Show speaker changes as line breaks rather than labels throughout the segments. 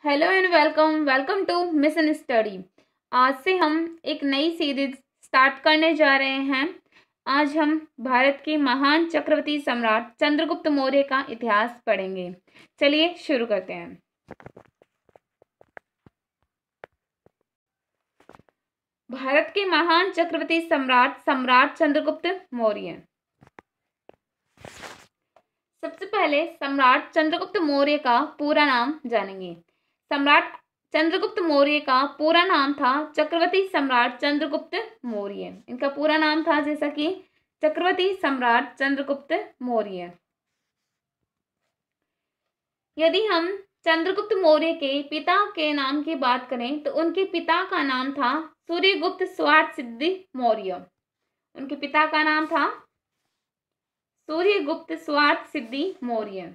Hello and welcome to Mission Study. आज से हम एक नई सीरीज स्टार्ट करने जा रहे हैं। आज हम भारत के महान चक्रवर्ती सम्राट चंद्रगुप्त मौर्य का इतिहास पढ़ेंगे। चलिए शुरू करते हैं। भारत के महान चक्रवर्ती सम्राट चंद्रगुप्त मौर्य। सबसे पहले सम्राट चंद्रगुप्त मौर्य का पूरा नाम जानेंगे। सम्राट चंद्रगुप्त मौर्य का पूरा नाम था चक्रवर्ती सम्राट चंद्रगुप्त मौर्य। इनका पूरा नाम था जैसा कि चक्रवर्ती सम्राट चंद्रगुप्त मौर्य। यदि हम चंद्रगुप्त मौर्य के पिता के नाम की बात करें तो उनके पिता का नाम था सूर्यगुप्त स्वार्थ मौर्य। उनके पिता का नाम था सूर्यगुप्त स्वार्थ मौर्य।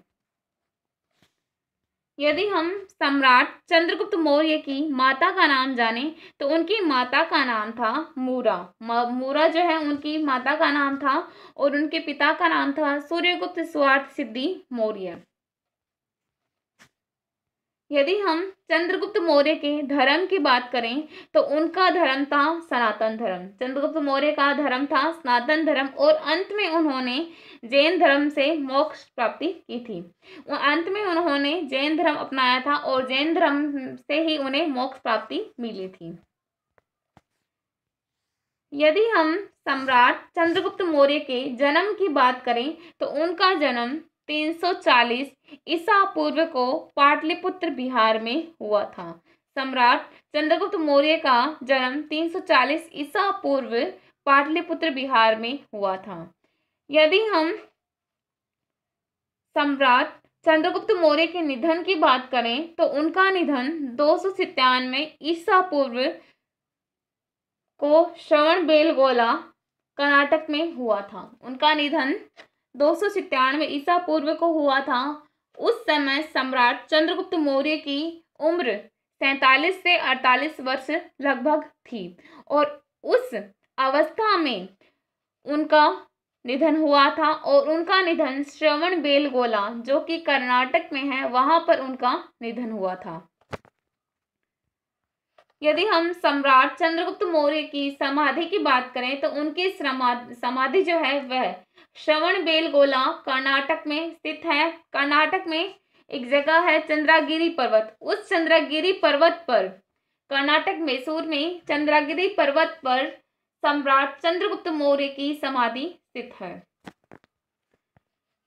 यदि हम सम्राट चंद्रगुप्त मौर्य की माता का नाम जाने तो उनकी माता का नाम था मूरा। मूरा जो है उनकी माता का नाम था और उनके पिता का नाम था सूर्यगुप्त स्वार्थ मौर्य। यदि हम चंद्रगुप्त मौर्य के धर्म की बात करें तो उनका धर्म था सनातन धर्म। चंद्रगुप्त मौर्य का धर्म था सनातन धर्म और अंत में उन्होंने जैन धर्म से मोक्ष प्राप्ति की थी। अंत में उन्होंने जैन धर्म अपनाया था और जैन धर्म से ही उन्हें मोक्ष प्राप्ति मिली थी। यदि हम सम्राट चंद्रगुप्त मौर्य के जन्म की बात करें तो उनका जन्म 340 ईसा पूर्व को पाटलिपुत्र बिहार में हुआ था। सम्राट चंद्रगुप्त मौर्य का जन्म 340 ईसा पूर्व पाटलिपुत्र बिहार में हुआ था। यदि हम सम्राट चंद्रगुप्त मौर्य के निधन की बात करें तो उनका निधन 297 ईसा पूर्व को श्रवणबेलगोला कर्नाटक में हुआ था। उनका निधन 297 ईसा पूर्व को हुआ था। उस समय सम्राट चंद्रगुप्त मौर्य की उम्र 47 से 48 वर्ष लगभग थी और उस अवस्था में उनका निधन हुआ था और उनका निधन श्रवणबेलगोला जो कि कर्नाटक में है वहां पर उनका निधन हुआ था। यदि हम सम्राट चंद्रगुप्त मौर्य की समाधि की बात करें तो उनकी समाधि जो है वह श्रवणबेलगोला कर्नाटक में स्थित है। कर्नाटक में एक जगह है चंद्रगिरी पर्वत। उस चंद्रगिरी पर्वत पर कर्नाटक मैसूर में चंद्रगिरी पर्वत पर सम्राट चंद्रगुप्त मौर्य की समाधि स्थित है।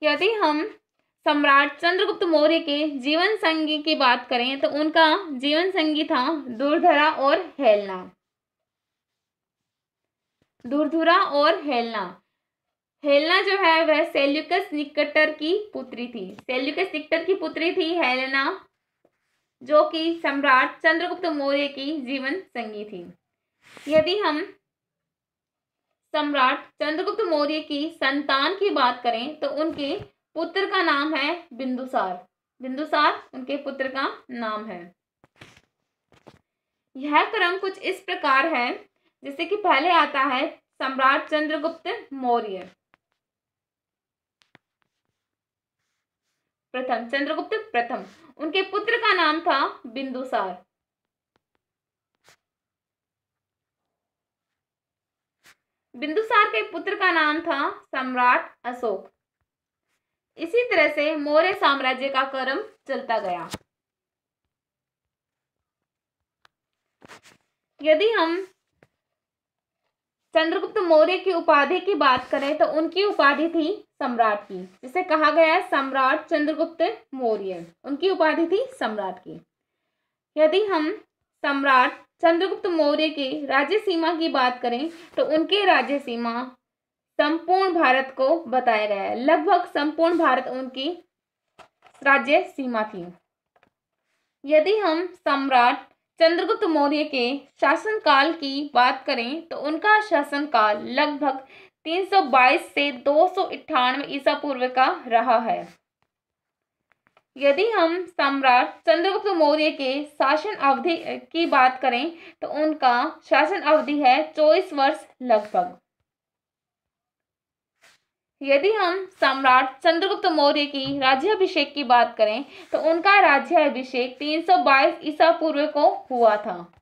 यदि हम सम्राट चंद्रगुप्त मौर्य के जीवन संगी की बात करें तो उनका जीवन संगी था दुर्धरा और हेलना। दुर्धुरा और हेलना। हेलना जो है वह सेल्यूकस निकेटर की पुत्री थी। सेल्यूकस निकेटर की पुत्री थी हेलेना जो कि सम्राट चंद्रगुप्त मौर्य की जीवन संगी थी। यदि हम सम्राट चंद्रगुप्त मौर्य की संतान की बात करें तो उनके पुत्र का नाम है बिंदुसार। बिंदुसार उनके पुत्र का नाम है। यह क्रम कुछ इस प्रकार है जैसे कि पहले आता है सम्राट चंद्रगुप्त मौर्य। प्रथम चंद्रगुप्त प्रथम, उनके पुत्र का नाम था बिंदुसार। बिंदुसार के पुत्र का नाम था सम्राट अशोक। इसी तरह से मौर्य साम्राज्य का क्रम चलता गया। यदि हम चंद्रगुप्त मौर्य की उपाधि की बात करें तो उनकी उपाधि थी सम्राट की। जिसे कहा गया है सम्राट चंद्रगुप्त मौर्य, उनकी उपाधि थी सम्राट की। यदि हम सम्राट चंद्रगुप्त मौर्य के राज्य सीमा की बात करें तो उनके राज्य सीमा संपूर्ण भारत को बताया गया है। लगभग संपूर्ण भारत उनकी राज्य सीमा थी। यदि हम सम्राट चंद्रगुप्त मौर्य के शासनकाल की बात करें तो उनका शासनकाल लगभग 322 से 298 ईसा पूर्व का रहा है। यदि हम सम्राट चंद्रगुप्त मौर्य के शासन अवधि की बात करें तो उनका शासन अवधि है 24 वर्ष लगभग। यदि हम सम्राट चंद्रगुप्त मौर्य की राज्याभिषेक की बात करें तो उनका राज्याभिषेक 322 ईसा पूर्व को हुआ था।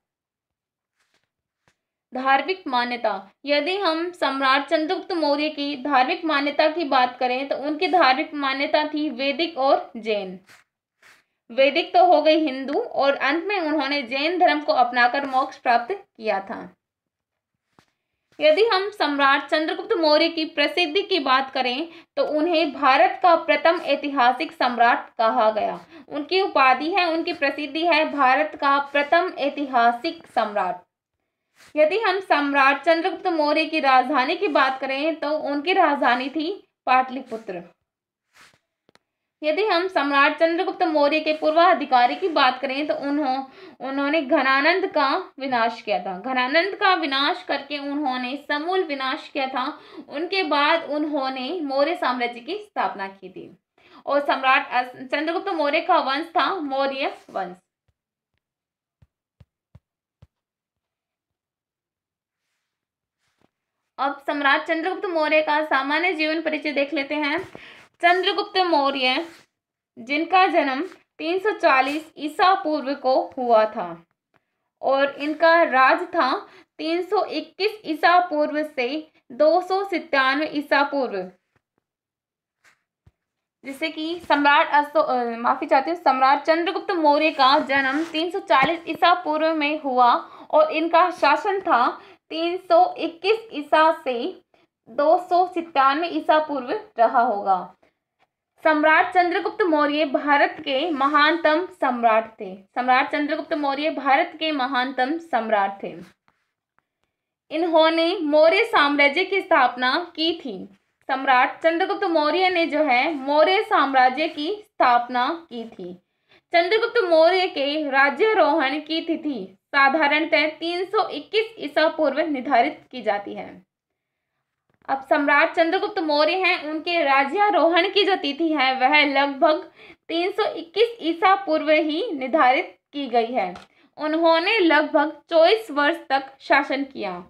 धार्मिक मान्यता, यदि हम सम्राट चंद्रगुप्त मौर्य की धार्मिक मान्यता की बात करें तो उनकी धार्मिक मान्यता थी वैदिक और जैन। वैदिक तो हो गई हिंदू, और अंत में उन्होंने जैन धर्म को अपनाकर मोक्ष प्राप्त किया था। यदि हम सम्राट चंद्रगुप्त मौर्य की प्रसिद्धि की बात करें तो उन्हें भारत का प्रथम ऐतिहासिक सम्राट कहा गया। उनकी उपाधि है, उनकी प्रसिद्धि है भारत का प्रथम ऐतिहासिक सम्राट। यदि हम सम्राट चंद्रगुप्त मौर्य की राजधानी की बात करें तो उनकी राजधानी थी पाटलिपुत्र। यदि हम सम्राट चंद्रगुप्त मौर्य के पूर्वाधिकारी की बात करें तो उन्होंने घनानंद का विनाश किया था। घनानंद का विनाश करके उन्होंने समूल विनाश किया था। उनके बाद उन्होंने मौर्य साम्राज्य की स्थापना की थी, और सम्राट चंद्रगुप्त मौर्य का वंश था मौर्य वंश। अब सम्राट चंद्रगुप्त मौर्य का सामान्य जीवन परिचय देख लेते हैं। चंद्रगुप्त मौर्य जिनका जन्म 340 ईसा पूर्व को हुआ था, और इनका राज था 321 ईसा पूर्व से 297 ईसा पूर्व। जिससे कि सम्राट चंद्रगुप्त मौर्य का जन्म 340 ईसा पूर्व में हुआ, और इनका शासन था 321 ईसा से 297 ईसा पूर्व रहा होगा। सम्राट चंद्रगुप्त मौर्य भारत के महानतम सम्राट थे। सम्राट चंद्रगुप्त मौर्य भारत के महानतम सम्राट थे। इन्होंने मौर्य साम्राज्य की स्थापना की थी। सम्राट चंद्रगुप्त मौर्य ने जो है मौर्य साम्राज्य की स्थापना की थी। चंद्रगुप्त मौर्य के राज्यारोहण की तिथि साधारणतः 321 ईसा पूर्व निर्धारित की जाती है। अब सम्राट चंद्रगुप्त मौर्य हैं, उनके राज्यारोहण की जो तिथि है वह लगभग 321 ईसा पूर्व ही निर्धारित की गई है। उन्होंने लगभग 24 वर्ष तक शासन किया,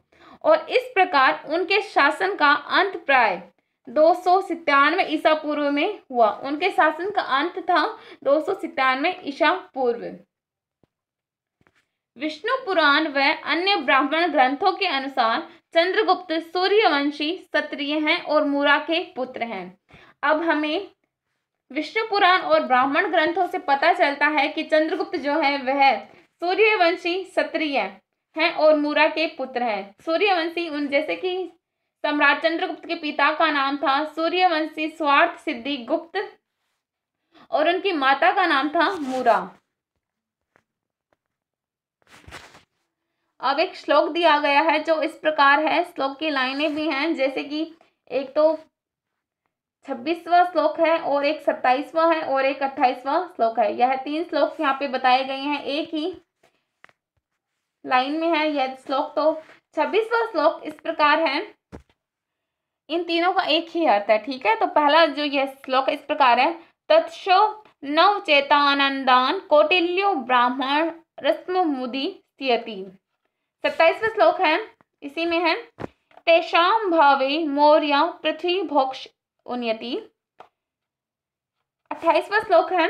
और इस प्रकार उनके शासन का अंत प्राय 297 ईसा पूर्व में हुआ। उनके शासन का अंत था 297 ईसा पूर्व। विष्णु पुराण व अन्य ब्राह्मण ग्रंथों के अनुसार चंद्रगुप्त सूर्यवंशी क्षत्रिय हैं और मूरा के पुत्र हैं। अब हमें विष्णु पुराण और ब्राह्मण ग्रंथों से पता चलता है कि चंद्रगुप्त जो है वह सूर्यवंशी क्षत्रिय हैं और मूरा के पुत्र हैं। सूर्यवंशी उन जैसे कि सम्राट चंद्रगुप्त के पिता का नाम था सूर्यवंशी स्वार्थ सिद्धि गुप्त, और उनकी माता का नाम था मूरा। अब एक श्लोक दिया गया है जो इस प्रकार है। श्लोक की लाइनें भी हैं, जैसे कि एक तो 26वां श्लोक है, और एक 27वां है, और एक 28वां श्लोक है। यह 3 श्लोक यहाँ पे बताए गए हैं, एक ही लाइन में है यह श्लोक। तो 26वां श्लोक इस प्रकार है। इन तीनों का एक ही अर्थ है, ठीक है। तो पहला जो यह श्लोक इस प्रकार है, तत्सो नवचेतानंदान कौटिल्यो ब्राह्मण रस्म मुदि स्थियति। 27वां श्लोक है, इसी में है, तेषां भावे मौर्य पृथ्वी भोक्ष उन्नति। 28वां श्लोक है,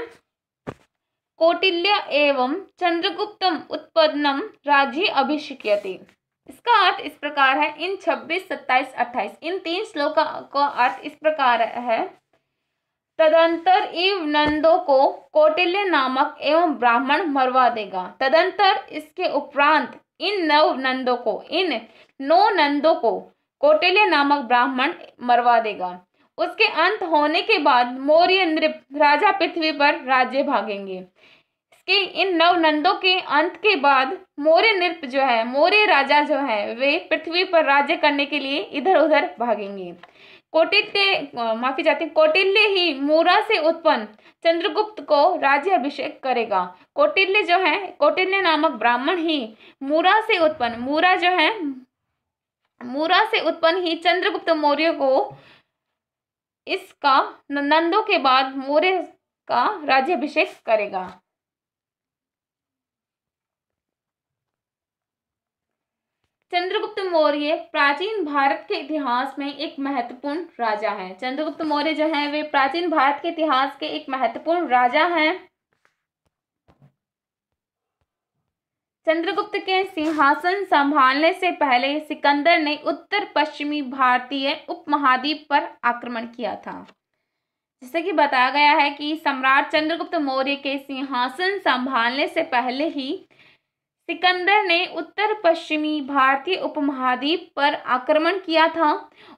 कौटिल्य एवं चंद्रगुप्तम उत्पन्नम राज्य अभिषिक्यते। इसका अर्थ इस प्रकार है। इन 26, 27, 28 इन 3 श्लोकों का अर्थ इस प्रकार है। तदंतर इव नंदों को कौटिल्य नामक एवं ब्राह्मण मरवा देगा। तदंतर इसके उपरांत इन 9 नंदों को कौटिल्य नामक ब्राह्मण मरवा देगा। उसके अंत होने के बाद मौर्य नृप राजा पृथ्वी पर राज्य भागेंगे। इसके इन 9 नंदों के अंत के बाद मौर्य नृप जो है, मौर्य राजा जो है, वे पृथ्वी पर राज्य करने के लिए इधर उधर भागेंगे। कौटिल्य ही मूरा से उत्पन्न चंद्रगुप्त को राज्य अभिषेक करेगा। कौटिल्य जो है, कौटिल्य नामक ब्राह्मण ही मूरा से उत्पन्न ही चंद्रगुप्त मौर्य को इसका नंदों के बाद मौर्य का राज्य अभिषेक करेगा। चंद्रगुप्त मौर्य प्राचीन भारत के इतिहास में एक महत्वपूर्ण राजा है। चंद्रगुप्त मौर्य जो है वे प्राचीन भारत के इतिहास के एक महत्वपूर्ण राजा हैं। चंद्रगुप्त के सिंहासन संभालने से पहले सिकंदर ने उत्तर पश्चिमी भारतीय उपमहाद्वीप पर आक्रमण किया था। जैसे कि बताया गया है कि सम्राट चंद्रगुप्त मौर्य के सिंहासन संभालने से पहले ही सिकंदर ने उत्तर पश्चिमी भारतीय उपमहाद्वीप पर आक्रमण किया था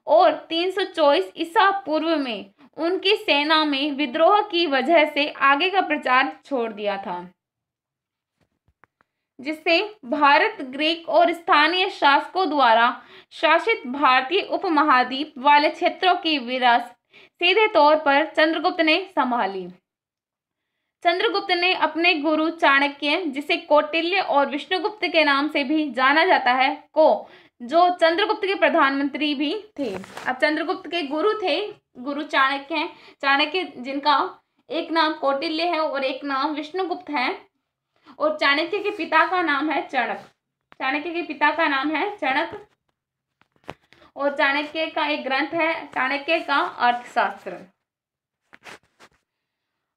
और 324 ईसा पूर्व में उनकी सेना में विद्रोह की वजह से आगे का प्रचार छोड़ दिया था, जिससे भारत ग्रीक और स्थानीय शासकों द्वारा शासित भारतीय उपमहाद्वीप वाले क्षेत्रों की विरासत सीधे तौर पर चंद्रगुप्त ने संभाली। चंद्रगुप्त ने अपने गुरु चाणक्य, जिसे कौटिल्य और विष्णुगुप्त के नाम से भी जाना जाता है, को, जो चंद्रगुप्त के प्रधानमंत्री भी थे। अब चंद्रगुप्त के गुरु थे, गुरु चाणक्य हैं, चाणक्य जिनका एक नाम कौटिल्य है और एक नाम विष्णुगुप्त है, और चाणक्य के पिता का नाम है चणक। चाणक्य के पिता का नाम है चणक, और चाणक्य का एक ग्रंथ है चाणक्य का अर्थशास्त्र।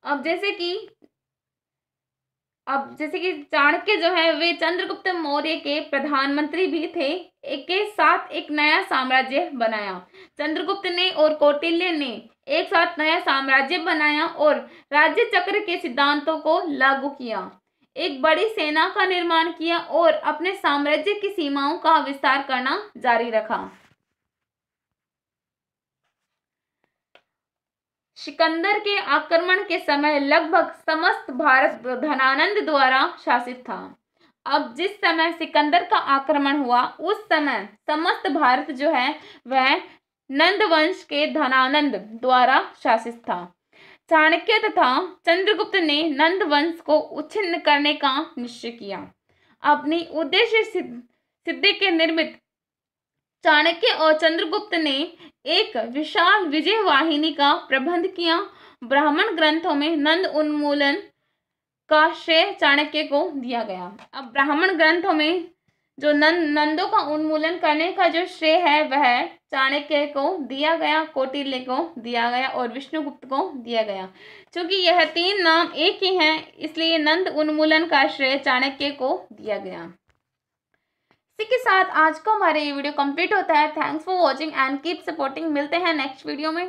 अब जैसे कि चाणक्य जो है वे चंद्रगुप्त मौर्य के प्रधानमंत्री भी थे। एक के साथ एक नया साम्राज्य बनाया। चंद्रगुप्त ने और कौटिल्य ने एक साथ नया साम्राज्य बनाया और राज्य चक्र के सिद्धांतों को लागू किया, एक बड़ी सेना का निर्माण किया और अपने साम्राज्य की सीमाओं का विस्तार करना जारी रखा। सिकंदर के आक्रमण के समय लगभग समस्त भारत धनानंद द्वारा शासित था। अब जिस समय सिकंदर का आक्रमण हुआ उस समय समस्त भारत जो है वह नंद वंश के धनानंद द्वारा शासित था। चाणक्य तथा चंद्रगुप्त ने नंद वंश को उच्छिन्न करने का निश्चय किया। अपनी उद्देश्य सिद्धि के निमित्त चाणक्य और चंद्रगुप्त ने एक विशाल विजय वाहिनी का प्रबंध किया। ब्राह्मण ग्रंथों में नंद उन्मूलन का श्रेय चाणक्य को दिया गया। अब ब्राह्मण ग्रंथों में जो नंदों का उन्मूलन करने का जो श्रेय है वह चाणक्य को दिया गया, कौटिल्य को दिया गया और विष्णुगुप्त को दिया गया। क्योंकि यह तीन नाम एक ही हैं, इसलिए नंद उन्मूलन का श्रेय चाणक्य को दिया गया। इसी के साथ आज का हमारा ये वीडियो कंप्लीट होता है। Thanks for watching and keep supporting. मिलते हैं नेक्स्ट वीडियो में।